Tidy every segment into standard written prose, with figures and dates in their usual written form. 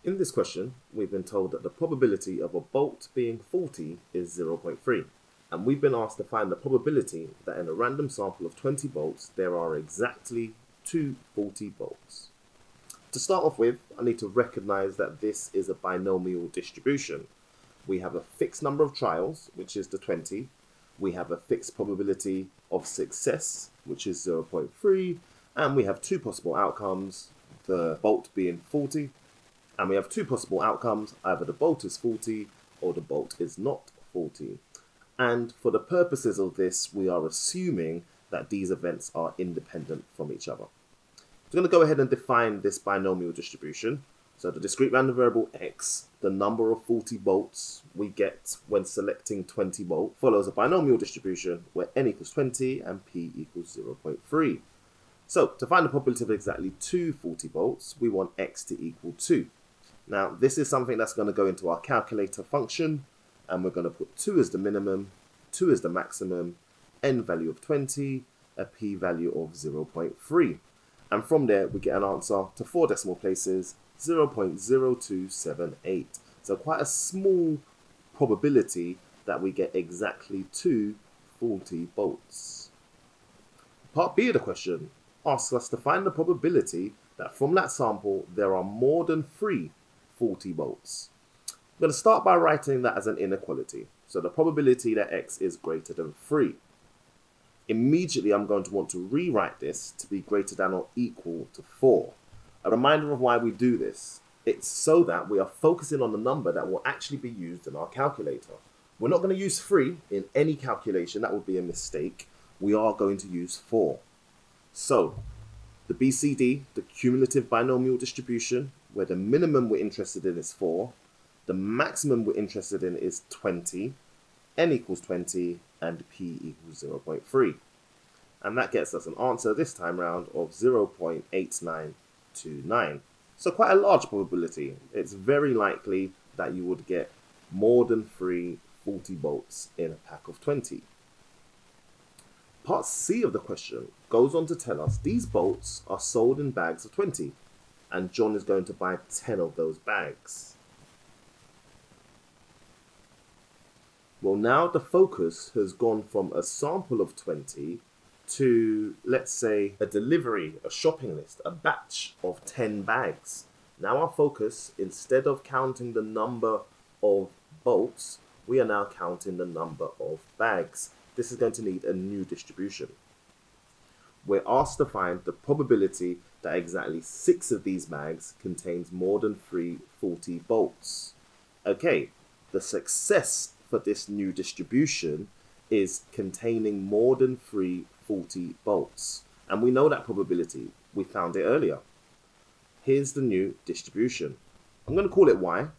In this question, we've been told that the probability of a bolt being faulty is 0.3, and we've been asked to find the probability that in a random sample of 20 bolts, there are exactly 2 faulty bolts. To start off with, I need to recognize that this is a binomial distribution. We have a fixed number of trials, which is the 20. We have a fixed probability of success, which is 0.3, and we have 2 possible outcomes, the bolt being faulty. And we have 2 possible outcomes, either the bolt is faulty or the bolt is not faulty. And for the purposes of this, we are assuming that these events are independent from each other. So I'm going to go ahead and define this binomial distribution. So the discrete random variable x, the number of faulty bolts we get when selecting 20 volt, follows a binomial distribution where n equals 20 and p equals 0.3. So to find the probability of exactly 2 faulty bolts, we want x to equal 2. Now, this is something that's going to go into our calculator function, and we're going to put 2 as the minimum, 2 as the maximum, n value of 20, a p value of 0.3. And from there, we get an answer to 4 decimal places, 0.0278. So quite a small probability that we get exactly 2 faulty bolts. Part B of the question asks us to find the probability that from that sample, there are more than 3 faulty bolts. I'm going to start by writing that as an inequality. So the probability that x is greater than 3. Immediately I'm going to want to rewrite this to be greater than or equal to 4. A reminder of why we do this. It's so that we are focusing on the number that will actually be used in our calculator. We're not going to use 3 in any calculation, that would be a mistake. We are going to use 4. So the BCD, the cumulative binomial distribution, where the minimum we're interested in is 4, the maximum we're interested in is 20, n equals 20, and p equals 0.3. And that gets us an answer this time round of 0.8929. So quite a large probability. It's very likely that you would get more than 3 faulty bolts in a pack of 20. Part C of the question goes on to tell us these bolts are sold in bags of 20. And John is going to buy 10 of those bags. Well, now the focus has gone from a sample of 20 to, let's say, a delivery, a shopping list, a batch of 10 bags. Now our focus, instead of counting the number of bolts, we are now counting the number of bags. This is going to need a new distribution. We're asked to find the probability that exactly 6 of these bags contains more than 3 faulty bolts. Okay, the success for this new distribution is containing more than 3 faulty bolts. And we know that probability. We found it earlier. Here's the new distribution. I'm going to call it y,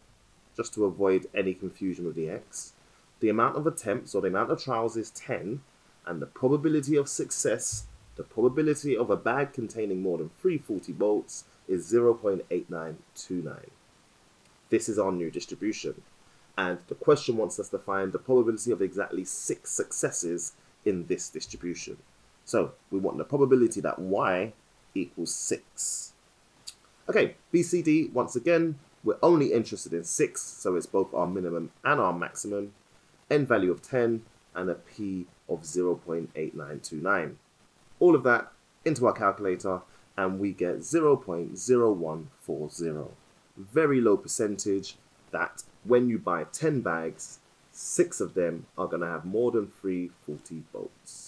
just to avoid any confusion with the x. The amount of attempts or the amount of trials is 10, and the probability of success, the probability of a bag containing more than 3 faulty bolts, is 0.8929. This is our new distribution. And the question wants us to find the probability of exactly 6 successes in this distribution. So we want the probability that y equals 6. Okay, BCD, once again, we're only interested in 6, so it's both our minimum and our maximum. N value of 10 and a p of 0.8929. All of that into our calculator and we get 0.0140. Very low percentage that when you buy 10 bags, 6 of them are going to have more than 3 faulty bolts.